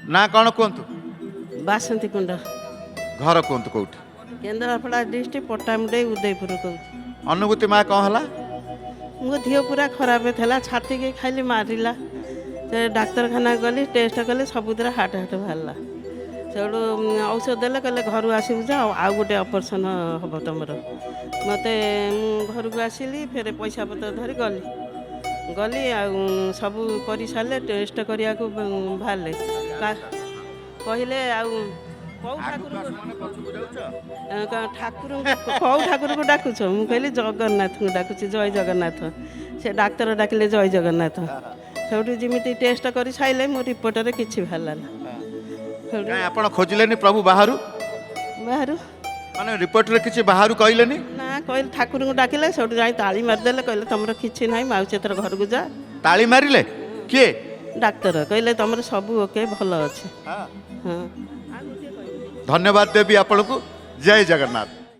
ନା କ'ଣ କୁହନ୍ତୁ? ବାସନ୍ତୀ କୁଣ୍ଡ ଘର କୁହନ୍ତୁ କୋଉଠି? କେନ୍ଦ୍ରାପଡ଼ା ଡିଷ୍ଟ୍ରିକ୍ଟ ପଟ୍ଟାମୁଣ୍ଡେଇ ଉଦୟପୁର କହୁଛି। ଅନୁଭୂତି ମା କ'ଣ ହେଲା? ମୋ ଦେହ ପୁରା ଖରାପ ଥିଲା, ଛାତିକି ଖାଲି ମାରିଲା। ସେ ଡାକ୍ତରଖାନା ଗଲି, ଟେଷ୍ଟ କଲି, ସବୁଥିରେ ହାର୍ଟ ବାହାରିଲା। ସେଠୁ ଔଷଧ ଦେଲେ, କହିଲେ ଘରୁ ଆସିବୁ ଯା, ଆଉ ଗୋଟେ ଅପରେସନ୍ ହେବ ତୁମର। ମୋତେ ମୁଁ ଘରକୁ ଆସିଲି, ଫେରେ ପଇସା ପତ୍ର ଧରି ଗଲି ଆଉ ସବୁ କରିସାରିଲେ, ଟେଷ୍ଟ କରିବାକୁ ବାହାରିଲେ। କହିଲେ ଆଉ କେଉଁ ଠାକୁରଙ୍କୁ ଡାକୁଛ? ମୁଁ କହିଲି ଜଗନ୍ନାଥଙ୍କୁ ଡାକୁଛି, ଜୟ ଜଗନ୍ନାଥ। ସେ ଡାକ୍ତର ଡାକିଲେ ଜୟ ଜଗନ୍ନାଥ। ସେଠୁ ଯେମିତି ଟେଷ୍ଟ କରି ସାରିଲେ, ମୋ ରିପୋର୍ଟରେ କିଛି ବାହାରିଲା ନା। କାଇଁ ଆପଣ ଖୋଜିଲେନି ପ୍ରଭୁ ବାହାରୁ? ମାନେ ରିପୋର୍ଟରେ କିଛି ବାହାରୁ କହିଲେନି? ନା, କହିଲେ ଠାକୁରଙ୍କୁ ଡାକିଲେ, ସେଠୁ ଯାଇ ତାଳି ମାରିଦେଲେ, କହିଲେ ତମର କିଛି ନାହିଁ, ମାଉସୀ ଏଥର ଘରକୁ ଯା। ତାଳି ମାରିଲେ? କିଏ? ଡାକ୍ତର କହିଲେ ତମର ସବୁ ଓକେ, ଭଲ ଅଛି। ହଁ। ଧନ୍ୟବାଦ ଦେବି ଆପଣଙ୍କୁ। ଜୟ ଜଗନ୍ନାଥ।